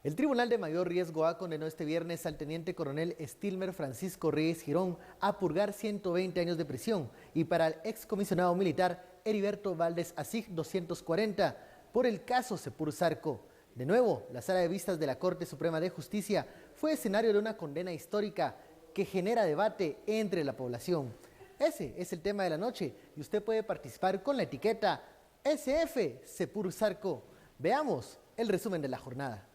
El Tribunal de Mayor Riesgo A condenó este viernes al teniente coronel Stilmer Francisco Reyes Girón a purgar 120 años de prisión y para el excomisionado militar Heriberto Valdés Asig 240 por el caso Sepur Zarco. De nuevo, la Sala de Vistas de la Corte Suprema de Justicia fue escenario de una condena histórica que genera debate entre la población. Ese es el tema de la noche y usted puede participar con la etiqueta SF Sepur Zarco. Veamos el resumen de la jornada.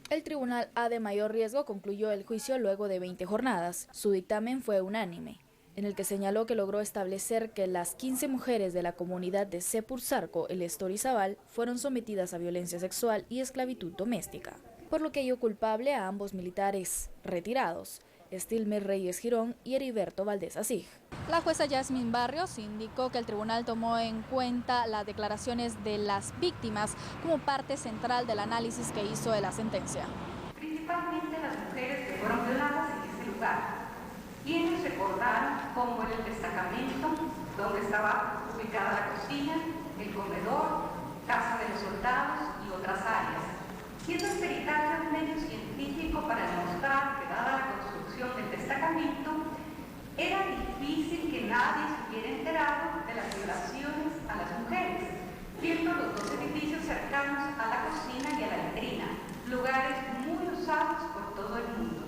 El Tribunal A de Mayor Riesgo concluyó el juicio luego de 20 jornadas. Su dictamen fue unánime, en el que señaló que logró establecer que las 15 mujeres de la comunidad de Sepur Zarco, el Estorizabal, fueron sometidas a violencia sexual y esclavitud doméstica, por lo que halló culpable a ambos militares retirados, Stilmer Reyes Girón y Heriberto Valdés Asig. La jueza Yasmín Barrios indicó que el tribunal tomó en cuenta las declaraciones de las víctimas como parte central del análisis que hizo de la sentencia. Principalmente las mujeres que fueron violadas en este lugar, quienes recordaron cómo era el destacamento, donde estaba ubicada la cocina, el comedor, casa de los soldados y otras áreas. Siendo el peritaje un medio científico para demostrar que dada la construcción del destacamento, era difícil que nadie se hubiera enterado de las violaciones a las mujeres, viendo los dos edificios cercanos a la cocina y a la letrina, lugares muy usados por todo el mundo.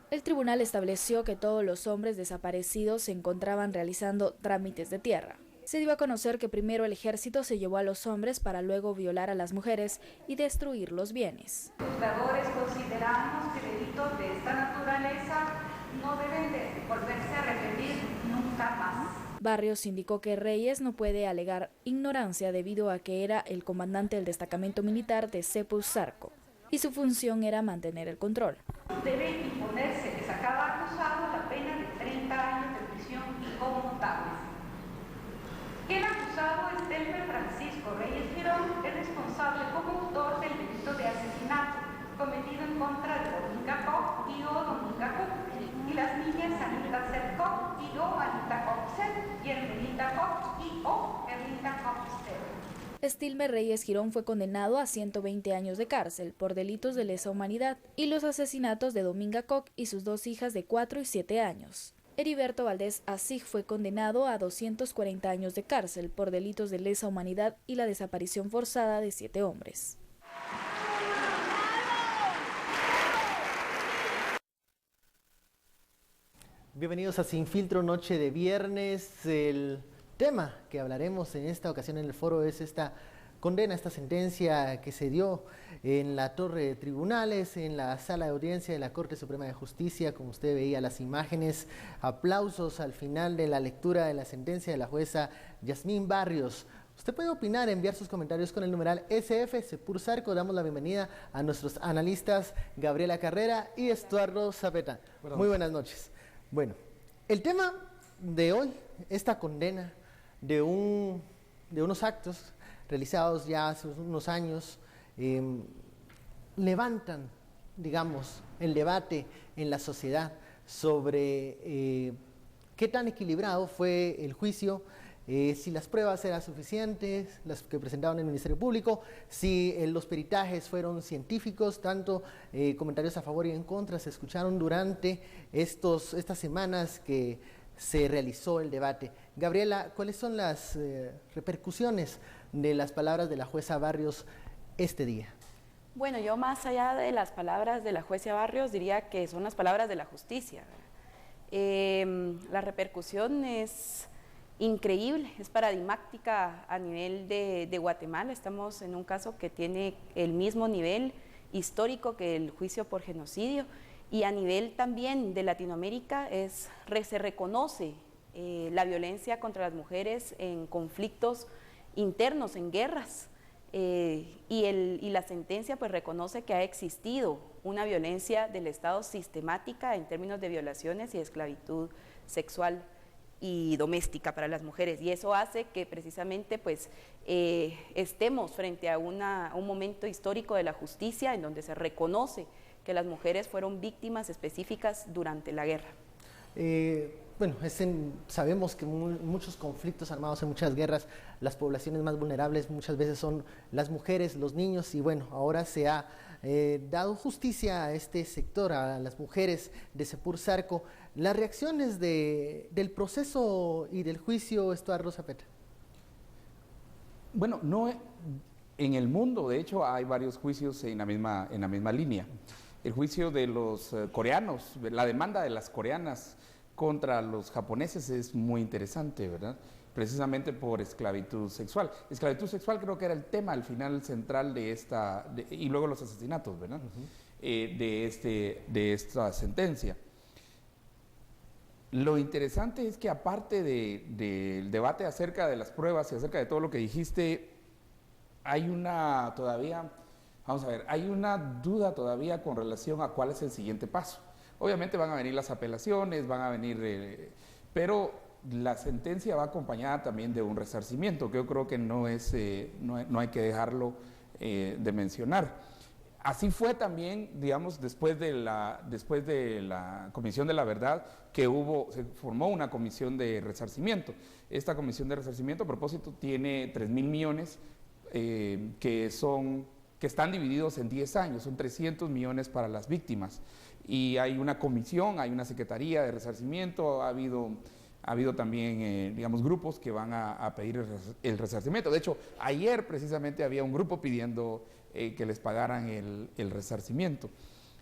El tribunal estableció que todos los hombres desaparecidos se encontraban realizando trámites de tierra. Se dio a conocer que primero el ejército se llevó a los hombres para luego violar a las mujeres y destruir los bienes. Los juzgadores consideramos que delitos de esta naturaleza no deben de volverse a repetir nunca más. Barrios indicó que Reyes no puede alegar ignorancia debido a que era el comandante del destacamento militar de Sepur Zarco y su función era mantener el control. Debe imponerse a cada acusado la pena de 30 años de prisión inconmutables. El acusado Stilmer Francisco Reyes Girón es responsable como autor del delito de asesinato cometido en contra de Dominga Koch y o Dominga Cook y las niñas Anita Seth Koch y o Anita Koch Seth y Ermelinda Koch y o Ermelinda Koch Seth. Stilmer Reyes Girón fue condenado a 120 años de cárcel por delitos de lesa humanidad y los asesinatos de Dominga Koch y sus dos hijas de 4 y 7 años. Heriberto Valdés Asig fue condenado a 240 años de cárcel por delitos de lesa humanidad y la desaparición forzada de 7 hombres. Bienvenidos a Sin Filtro, noche de viernes. El tema que hablaremos en esta ocasión en el foro es esta condena, esta sentencia que se dio en la torre de tribunales, en la sala de audiencia de la Corte Suprema de Justicia. Como usted veía las imágenes, aplausos al final de la lectura de la sentencia de la jueza Yasmín Barrios. Usted puede opinar, enviar sus comentarios con el numeral SF Sepur Zarco. Damos la bienvenida a nuestros analistas Gabriela Carrera y Estuardo Zapeta. Muy buenas noches. Bueno, el tema de hoy, esta condena de unos actos realizados ya hace unos años, levantan, digamos, el debate en la sociedad sobre qué tan equilibrado fue el juicio, si las pruebas eran suficientes, las que presentaron el Ministerio Público, si los peritajes fueron científicos, tanto comentarios a favor y en contra se escucharon durante estas semanas que se realizó el debate. Gabriela, ¿cuáles son las repercusiones de las palabras de la jueza Barrios este día? Bueno, yo más allá de las palabras de la jueza Barrios diría que son las palabras de la justicia. La repercusión es increíble, es paradigmática a nivel de Guatemala. Estamos en un caso que tiene el mismo nivel histórico que el juicio por genocidio. Y a nivel también de Latinoamérica se reconoce la violencia contra las mujeres en conflictos internos, en guerras, y la sentencia pues reconoce que ha existido una violencia del Estado sistemática en términos de violaciones y esclavitud sexual y doméstica para las mujeres, y eso hace que precisamente pues estemos frente a un momento histórico de la justicia en donde se reconoce que las mujeres fueron víctimas específicas durante la guerra. bueno, sabemos que muchos conflictos armados, en muchas guerras, las poblaciones más vulnerables muchas veces son las mujeres, los niños, y bueno, ahora se ha dado justicia a este sector, a las mujeres de Sepur Zarco. Las reacciones del proceso y del juicio, Estuardo Zapeta. Bueno, no en el mundo, de hecho, hay varios juicios en la misma línea. El juicio de los coreanos, la demanda de las coreanas contra los japoneses es muy interesante, ¿verdad? Precisamente por esclavitud sexual. Esclavitud sexual creo que era el tema al final central y luego los asesinatos, ¿verdad? De esta sentencia. Lo interesante es que aparte del debate acerca de las pruebas y acerca de todo lo que dijiste, hay una duda todavía con relación a cuál es el siguiente paso. Obviamente van a venir las apelaciones, pero la sentencia va acompañada también de un resarcimiento, que yo creo que no hay que dejarlo de mencionar. Así fue también, digamos, después de la Comisión de la Verdad, se formó una comisión de resarcimiento. Esta comisión de resarcimiento, a propósito, tiene 3.000 millones que están divididos en 10 años, son 300 millones para las víctimas. Y hay una comisión, hay una secretaría de resarcimiento, ha habido también, digamos, grupos que van a pedir el resarcimiento. De hecho, ayer precisamente había un grupo pidiendo que les pagaran el resarcimiento.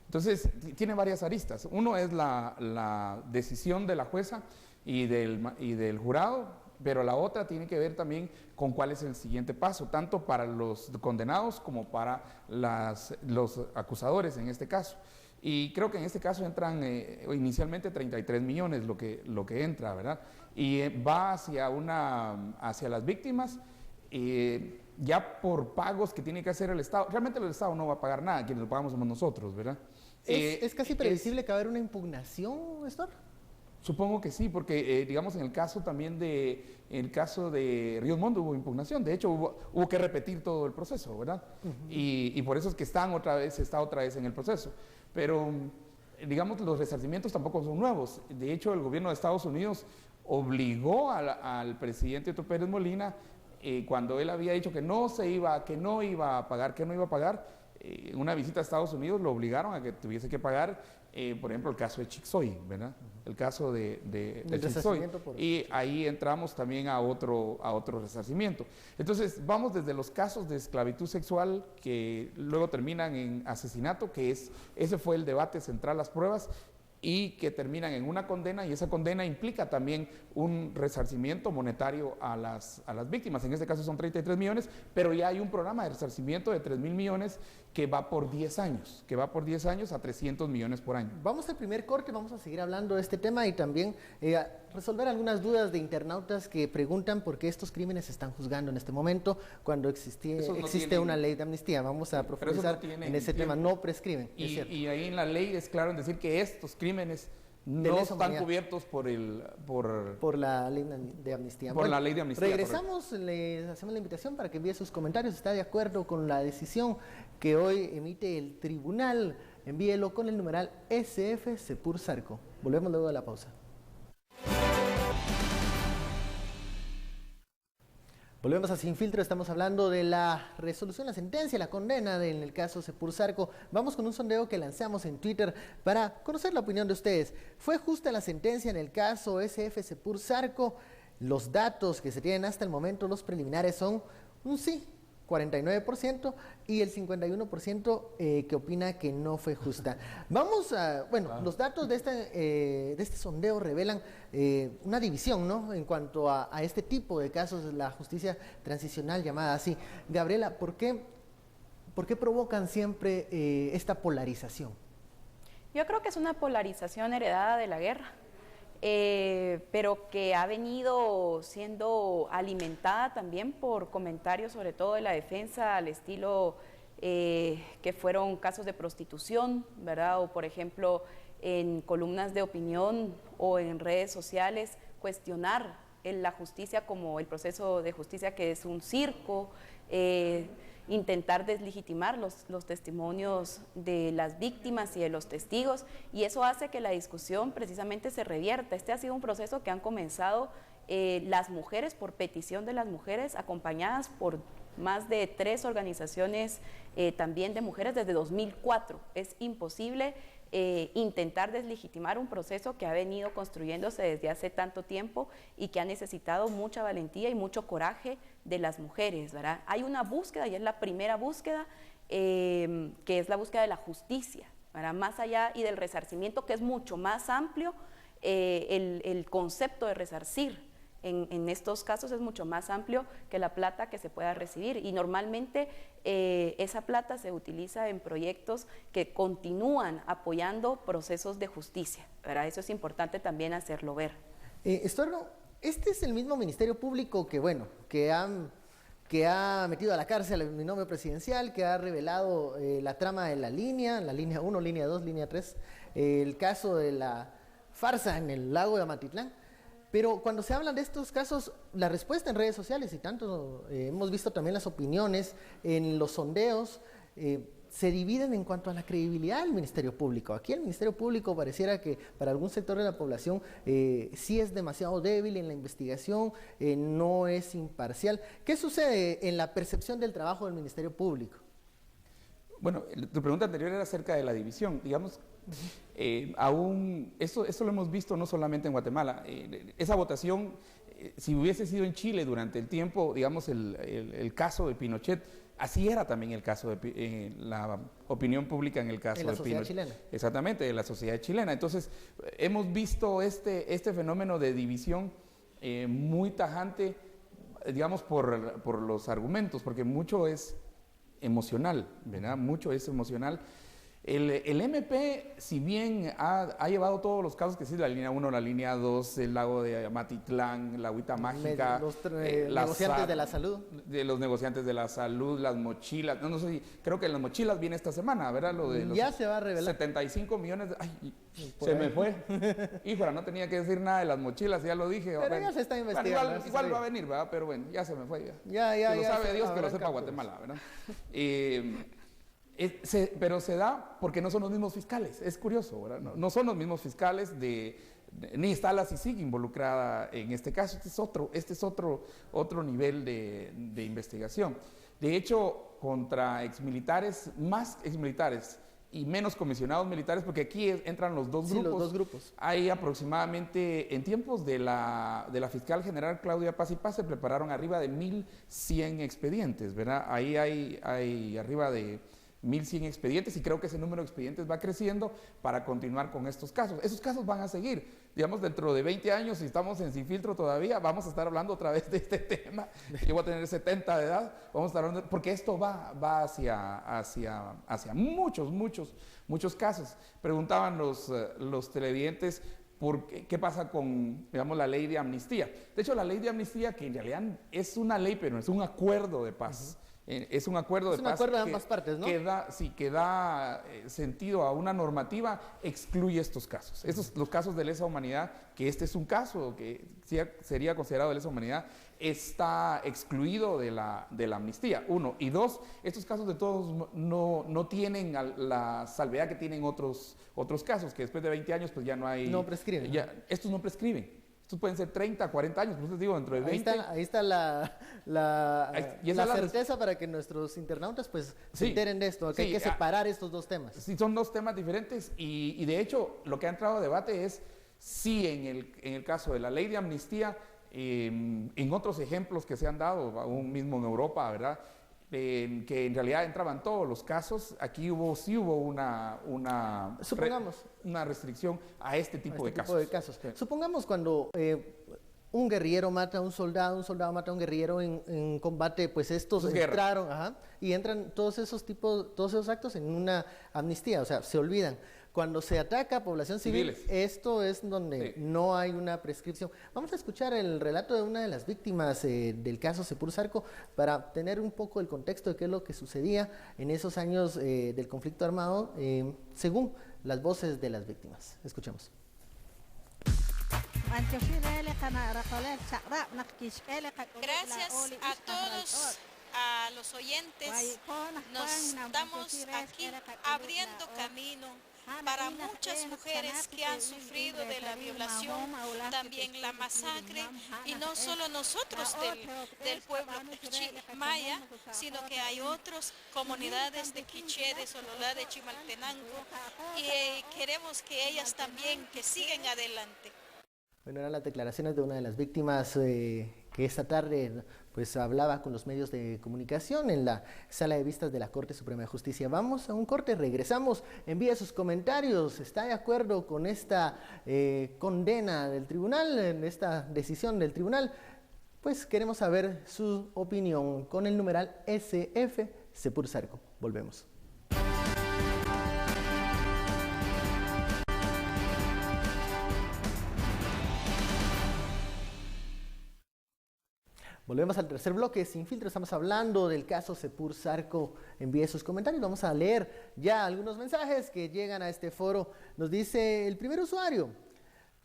Entonces, tiene varias aristas. Uno es la decisión de la jueza y del jurado, pero la otra tiene que ver también con cuál es el siguiente paso, tanto para los condenados como para los acusadores en este caso. Y creo que en este caso entran inicialmente 33 millones lo que entra, ¿verdad? Y va hacia las víctimas, ya por pagos que tiene que hacer el Estado. Realmente el Estado no va a pagar nada, quienes lo pagamos somos nosotros, ¿verdad? ¿Es casi previsible que va a haber una impugnación, Néstor? Supongo que sí, porque digamos en el caso de Ríos Montt hubo impugnación, de hecho hubo que repetir todo el proceso, ¿verdad? Y por eso es que está otra vez en el proceso. Pero digamos los resarcimientos tampoco son nuevos. De hecho, el gobierno de Estados Unidos obligó al presidente Otto Pérez Molina, cuando él había dicho que no iba a pagar, en una visita a Estados Unidos lo obligaron a que tuviese que pagar, por ejemplo, el caso de Chixoy, ¿verdad? El caso de Chixoy. Y ahí entramos también a otro resarcimiento. Entonces, vamos desde los casos de esclavitud sexual que luego terminan en asesinato, ese fue el debate central, las pruebas, y que terminan en una condena, y esa condena implica también un resarcimiento monetario a las víctimas. En este caso son 33 millones, pero ya hay un programa de resarcimiento de 3.000 millones que va por 10 años, a 300 millones por año. Vamos al primer corte, vamos a seguir hablando de este tema y también resolver algunas dudas de internautas que preguntan por qué estos crímenes se están juzgando en este momento cuando existe una ley de amnistía. Vamos a profundizar en ese tema, no prescriben. Y ahí en la ley es claro en decir que estos crímenes no están cubiertos por la ley de amnistía. La ley de amnistía. Regresamos, le hacemos la invitación para que envíe sus comentarios. ¿Está de acuerdo con la decisión que hoy emite el tribunal? Envíelo con el numeral SF Sepur Zarco. Volvemos luego de la pausa. Volvemos a Sin Filtro, estamos hablando de la resolución, la sentencia, la condena en el caso Sepur Zarco. Vamos con un sondeo que lanzamos en Twitter para conocer la opinión de ustedes. ¿Fue justa la sentencia en el caso SF Sepur Zarco? Los datos que se tienen hasta el momento, los preliminares, son un sí, 49%, y el 51% que opina que no fue justa. Vamos a, los datos de este sondeo revelan una división, ¿no?, en cuanto a este tipo de casos, la justicia transicional llamada así. Gabriela, ¿por qué provocan siempre esta polarización? Yo creo que es una polarización heredada de la guerra. Pero que ha venido siendo alimentada también por comentarios, sobre todo de la defensa, al estilo que fueron casos de prostitución, ¿verdad? O por ejemplo, en columnas de opinión o en redes sociales, cuestionar la justicia como el proceso de justicia que es un circo, intentar deslegitimar los testimonios de las víctimas y de los testigos, y eso hace que la discusión precisamente se revierta. Este ha sido un proceso que han comenzado las mujeres, por petición de las mujeres, acompañadas por más de 3 organizaciones también de mujeres desde 2004. Es imposible intentar deslegitimar un proceso que ha venido construyéndose desde hace tanto tiempo y que ha necesitado mucha valentía y mucho coraje de las mujeres, ¿verdad? Hay una búsqueda, y es la primera búsqueda, que es la búsqueda de la justicia, ¿verdad? Más allá y del resarcimiento, que es mucho más amplio. El concepto de resarcir en estos casos es mucho más amplio que la plata que se pueda recibir, y normalmente esa plata se utiliza en proyectos que continúan apoyando procesos de justicia, ¿verdad? Eso es importante también hacerlo ver. Estuardo, este es el mismo Ministerio Público que ha metido a la cárcel al binomio presidencial, que ha revelado la trama de la línea 1, línea 2, línea 3, el caso de la farsa en el lago de Amatitlán. Pero cuando se hablan de estos casos, la respuesta en redes sociales, y tanto hemos visto también las opiniones en los sondeos, se dividen en cuanto a la credibilidad del Ministerio Público. Aquí el Ministerio Público pareciera que para algún sector de la población sí es demasiado débil en la investigación, no es imparcial. ¿Qué sucede en la percepción del trabajo del Ministerio Público? Bueno, tu pregunta anterior era acerca de la división. Digamos, eso lo hemos visto no solamente en Guatemala. Esa votación, si hubiese sido en Chile durante el tiempo, digamos, el caso de Pinochet, así era también el caso de la opinión pública en el caso de Pinochet. En la sociedad chilena. Exactamente, de la sociedad chilena. Entonces, hemos visto este fenómeno de división muy tajante, digamos, por los argumentos, porque mucho es emocional, ¿verdad? Mucho es emocional. El MP, si bien ha llevado todos los casos que sí, la línea 1, la línea 2, el lago de Amatitlán, la agüita mágica, los negociantes de la salud. De los negociantes de la salud, las mochilas, no sé si, creo que las mochilas viene esta semana, ¿verdad? Lo de los ya se va a revelar. 75 millones, se me fue. Híjole, no tenía que decir nada de las mochilas, ya lo dije. Pero ya se está investigando. Bueno, igual va a venir, ¿verdad? Pero bueno, ya se me fue. Ya lo sabe Dios, que lo sepa Guatemala, ¿verdad? Pero se da porque no son los mismos fiscales, es curioso, ¿verdad? No son los mismos fiscales ni está la CICIG involucrada en este caso. Este es otro nivel de investigación. De hecho, contra exmilitares, más exmilitares y menos comisionados militares, porque aquí entran los dos grupos. Sí, los dos grupos. Hay aproximadamente, en tiempos de la fiscal general Claudia Paz y Paz, se prepararon arriba de 1.100 expedientes, ¿verdad? Ahí hay arriba de 1.100 expedientes, y creo que ese número de expedientes va creciendo para continuar con estos casos. Esos casos van a seguir, digamos, dentro de 20 años, si estamos en Sin Filtro todavía, vamos a estar hablando otra vez de este tema. Yo voy a tener 70 de edad, vamos a estar hablando, porque esto va hacia muchos casos. Preguntaban los televidentes por qué pasa con, digamos, la ley de amnistía. De hecho, la ley de amnistía, que en realidad es una ley, pero es un acuerdo de paz. Es un acuerdo de paz. Es un acuerdo de ambas partes, ¿no? Que da sentido a una normativa, excluye estos casos. Los casos de lesa humanidad, que este es un caso que sería considerado de lesa humanidad, está excluido de la amnistía, 1. Y 2, estos casos de todos no tienen la salvedad que tienen otros casos, que después de 20 años pues ya no hay... No prescriben. Estos no prescriben. Estos pueden ser 30, 40 años, por eso les digo, dentro de 20. Ahí está la certeza para que nuestros internautas pues se enteren de esto, que hay que separar estos dos temas. Sí, son dos temas diferentes, y de hecho lo que ha entrado a debate es si en el caso de la ley de amnistía, en otros ejemplos que se han dado, aún mismo en Europa, ¿verdad? Que en realidad entraban todos los casos. Aquí sí hubo una restricción a este tipo de casos. Sí. Supongamos cuando un guerrillero mata a un soldado mata a un guerrillero en combate, pues estos entraron, y entran todos esos actos en una amnistía, o sea, se olvidan. Cuando se ataca a población civil, esto es donde no hay una prescripción. Vamos a escuchar el relato de una de las víctimas del caso Sepur Zarco para tener un poco el contexto de qué es lo que sucedía en esos años del conflicto armado, según las voces de las víctimas. Escuchemos. Gracias a todos a los oyentes, nos estamos aquí abriendo camino para muchas mujeres que han sufrido de la violación, también la masacre, y no solo nosotros del pueblo maya, sino que hay otras comunidades de Quiché, de Sololá, de Chimaltenango, y queremos que ellas también que sigan adelante. Bueno, eran las declaraciones de una de las víctimas que esta tarde pues hablaba con los medios de comunicación en la sala de vistas de la Corte Suprema de Justicia. Vamos a un corte, regresamos, envía sus comentarios, ¿está de acuerdo con esta condena del tribunal, en esta decisión del tribunal? Pues queremos saber su opinión con el numeral SF Sepur Zarco. Volvemos. Volvemos al tercer bloque, Sin Filtro. Estamos hablando del caso Sepur Zarco. Envíe sus comentarios. Vamos a leer ya algunos mensajes que llegan a este foro. Nos dice el primer usuario,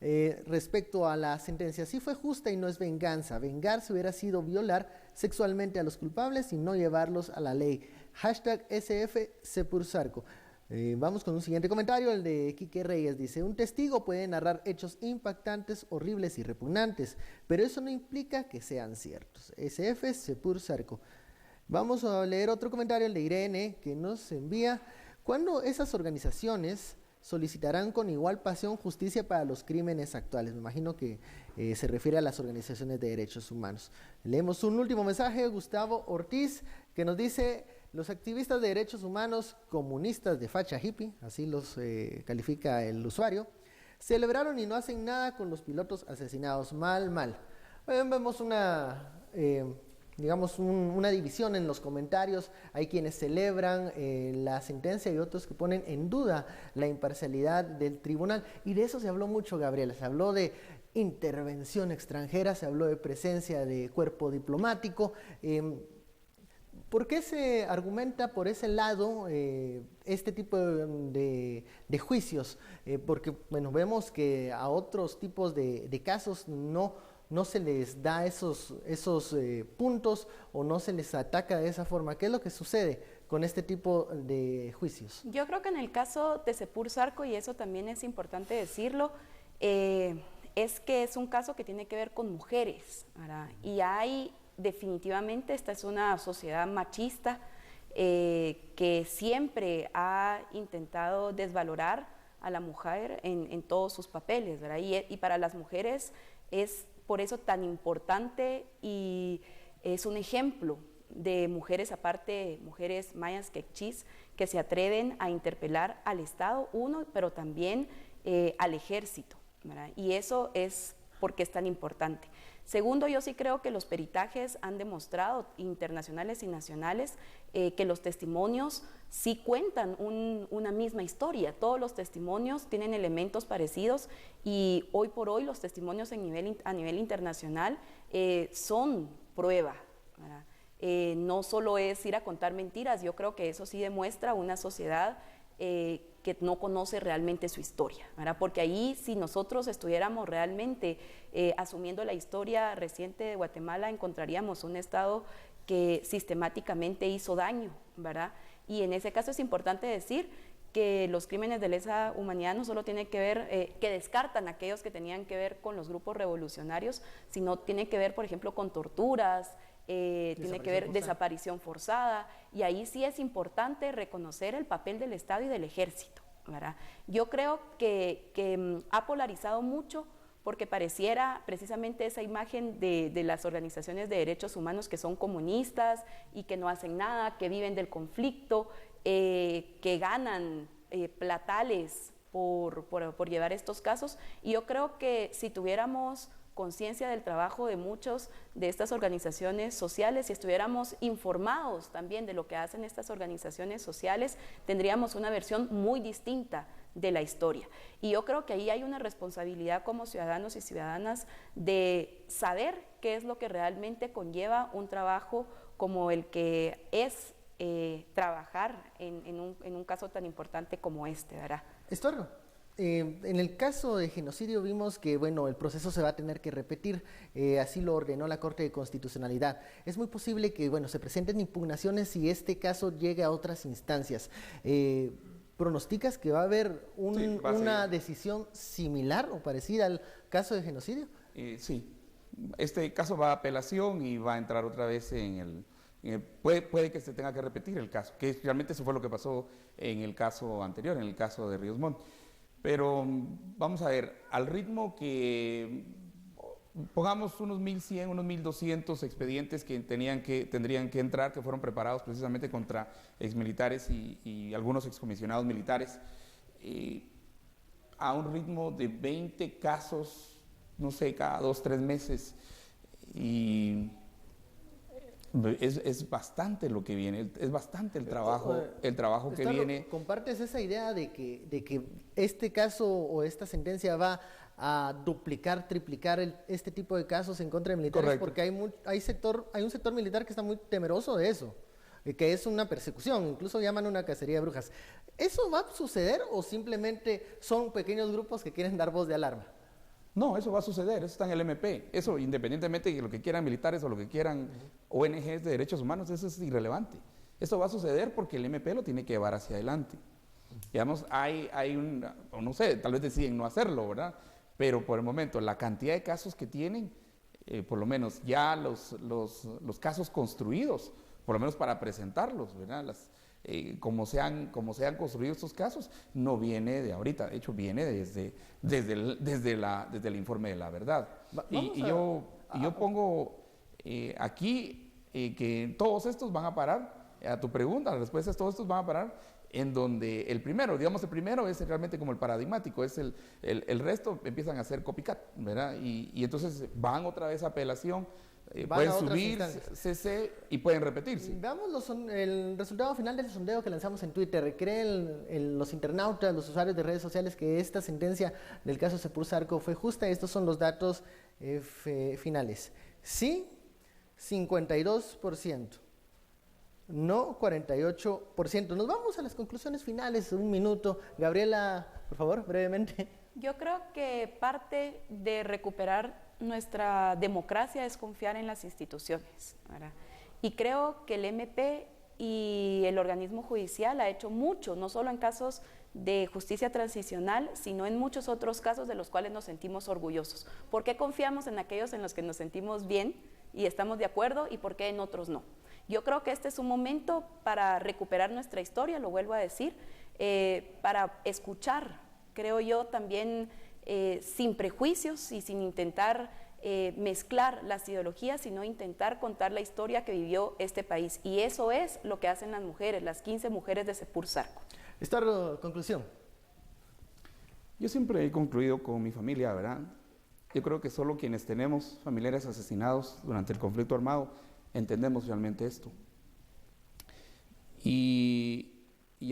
respecto a la sentencia: sí fue justa y no es venganza. Vengarse hubiera sido violar sexualmente a los culpables y no llevarlos a la ley. Hashtag SF Sepur Zarco. Vamos con un siguiente comentario, el de Quique Reyes. Dice: un testigo puede narrar hechos impactantes, horribles y repugnantes, pero eso no implica que sean ciertos. SF Sepur Zarco. Vamos a leer otro comentario, el de Irene, que nos envía: ¿cuándo esas organizaciones solicitarán con igual pasión justicia para los crímenes actuales? Me imagino que se refiere a las organizaciones de derechos humanos. Leemos un último mensaje, Gustavo Ortiz, que nos dice: los activistas de derechos humanos comunistas de facha hippie, así los califica el usuario, celebraron y no hacen nada con los pilotos asesinados. Mal. Vemos una división en los comentarios. Hay quienes celebran la sentencia y otros que ponen en duda la imparcialidad del tribunal. Y de eso se habló mucho, Gabriela. Se habló de intervención extranjera, se habló de presencia de cuerpo diplomático. ¿Por qué se argumenta por ese lado este tipo de juicios? Porque bueno, vemos que a otros tipos de casos no se les da esos puntos o no se les ataca de esa forma. ¿Qué es lo que sucede con este tipo de juicios? Yo creo que en el caso de Sepur Zarco, y eso también es importante decirlo, es que es un caso que tiene que ver con mujeres, ¿verdad? Y definitivamente esta es una sociedad machista que siempre ha intentado desvalorar a la mujer en todos sus papeles, ¿verdad? Y para las mujeres es por eso tan importante y es un ejemplo de mujeres, aparte mujeres mayas quechís, que se atreven a interpelar al Estado, pero también al ejército, ¿verdad? Y eso es porque es tan importante. Segundo, yo sí creo que los peritajes han demostrado, internacionales y nacionales, que los testimonios sí cuentan una misma historia. Todos los testimonios tienen elementos parecidos y hoy por hoy los testimonios a nivel internacional son prueba, ¿verdad? No solo es ir a contar mentiras, yo creo que eso sí demuestra una sociedad que no conoce realmente su historia, ¿verdad? Porque ahí, si nosotros estuviéramos realmente asumiendo la historia reciente de Guatemala, encontraríamos un Estado que sistemáticamente hizo daño, ¿verdad? Y en ese caso es importante decir que los crímenes de lesa humanidad no solo tienen que ver, que descartan aquellos que tenían que ver con los grupos revolucionarios, sino tienen que ver, por ejemplo, con torturas, tiene que ver desaparición forzada, y ahí sí es importante reconocer el papel del Estado y del Ejército, ¿verdad? Yo creo que ha polarizado mucho porque pareciera precisamente esa imagen de las organizaciones de derechos humanos que son comunistas y que no hacen nada, que viven del conflicto, que ganan platales por llevar estos casos, y yo creo que si tuviéramos conciencia del trabajo de muchos de estas organizaciones sociales, si estuviéramos informados también de lo que hacen estas organizaciones sociales, tendríamos una versión muy distinta de la historia. Y yo creo que ahí hay una responsabilidad como ciudadanos y ciudadanas de saber qué es lo que realmente conlleva un trabajo como el que es trabajar en un caso tan importante como este, ¿verdad? Estuardo. En el caso de genocidio vimos que, bueno, el proceso se va a tener que repetir, así lo ordenó la Corte de Constitucionalidad. Es muy posible que, bueno, se presenten impugnaciones si este caso llegue a otras instancias. ¿Pronosticas que va a haber una decisión similar o parecida al caso de genocidio? Sí, este caso va a apelación y va a entrar otra vez puede que se tenga que repetir el caso, que realmente eso fue lo que pasó en el caso anterior, en el caso de Ríos Montt. Pero vamos a ver, al ritmo que pongamos unos 1.100, unos 1.200 expedientes que tendrían que entrar, que fueron preparados precisamente contra exmilitares y algunos excomisionados militares, a un ritmo de 20 casos, no sé, cada 2, 3 meses, y es bastante lo que viene, es bastante el trabajo que viene. ¿Compartes esa idea de que este caso o esta sentencia va a duplicar, triplicar este tipo de casos en contra de militares? Correcto. Porque hay un sector militar que está muy temeroso de eso, que es una persecución, incluso llaman una cacería de brujas. ¿Eso va a suceder o simplemente son pequeños grupos que quieren dar voz de alarma? No, eso va a suceder, eso está en el MP. Eso, independientemente de lo que quieran militares o lo que quieran ONGs de derechos humanos, eso es irrelevante. Eso va a suceder porque el MP lo tiene que llevar hacia adelante. Digamos, o no sé, tal vez deciden no hacerlo, ¿verdad? Pero por el momento, la cantidad de casos que tienen, por lo menos ya los casos construidos, por lo menos para presentarlos, ¿verdad? Como se han construido estos casos, no viene de ahorita, de hecho viene desde el informe de la verdad. Yo pongo aquí que todos estos van a parar, a tu pregunta, la respuesta es todos estos van a parar en donde el primero es realmente como el paradigmático, es el resto empiezan a hacer copycat, ¿verdad? Y entonces van otra vez a apelación. Pueden subir CC y pueden repetirse. Veamos el resultado final del sondeo que lanzamos en Twitter. ¿Creen los internautas, los usuarios de redes sociales que esta sentencia del caso Sepursarco fue justa? Estos son los datos finales. Sí, 52%. No, 48%. Nos vamos a las conclusiones finales, un minuto. Gabriela, por favor, brevemente. Yo creo que parte de recuperar nuestra democracia es confiar en las instituciones, ¿verdad? Y creo que el MP y el organismo judicial ha hecho mucho, no solo en casos de justicia transicional, sino en muchos otros casos de los cuales nos sentimos orgullosos. ¿Por qué confiamos en aquellos en los que nos sentimos bien y estamos de acuerdo y por qué en otros no? Yo creo que este es un momento para recuperar nuestra historia, lo vuelvo a decir, para escuchar, creo yo, también sin prejuicios y sin intentar mezclar las ideologías, sino intentar contar la historia que vivió este país. Y eso es lo que hacen las mujeres, las 15 mujeres de Sepursarco. Conclusión. Yo siempre he concluido con mi familia, ¿verdad? Yo creo que solo quienes tenemos familiares asesinados durante el conflicto armado entendemos realmente esto. Y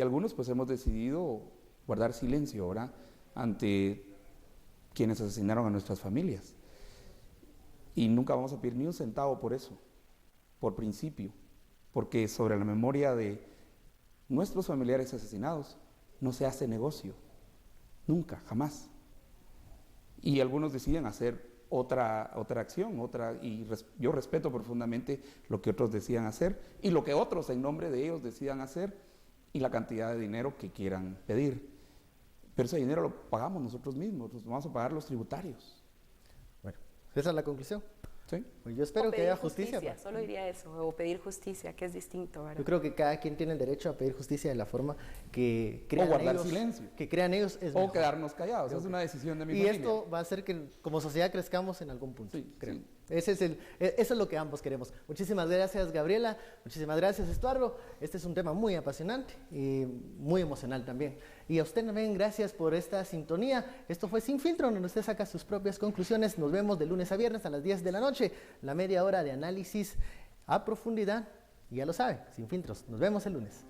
algunos pues hemos decidido guardar silencio, ¿verdad?, ante quienes asesinaron a nuestras familias. Y nunca vamos a pedir ni un centavo por eso, por principio, porque sobre la memoria de nuestros familiares asesinados no se hace negocio, nunca, jamás. Y algunos deciden hacer otra acción, y yo respeto profundamente lo que otros decidan hacer y lo que otros en nombre de ellos decidan hacer y la cantidad de dinero que quieran pedir. Pero ese dinero lo pagamos nosotros mismos, los vamos a pagar los tributarios. Bueno, esa es la conclusión. Sí. Pues yo espero que haya justicia. Solo diría eso, o pedir justicia, que es distinto, ¿verdad? Yo creo que cada quien tiene el derecho a pedir justicia de la forma que crean ellos. O guardar ellos, silencio. Que crean ellos es mejor. O quedarnos callados, es una decisión de mi familia. Y esto va a hacer que como sociedad crezcamos en algún punto, sí, creo. Sí. Eso es lo que ambos queremos. Muchísimas gracias, Gabriela. Muchísimas gracias, Estuardo. Este es un tema muy apasionante y muy emocional también. Y a usted también, gracias por esta sintonía. Esto fue Sin Filtro, donde usted saca sus propias conclusiones. Nos vemos de lunes a viernes a las 10 de la noche. La media hora de análisis a profundidad. Y ya lo sabe, Sin Filtros. Nos vemos el lunes.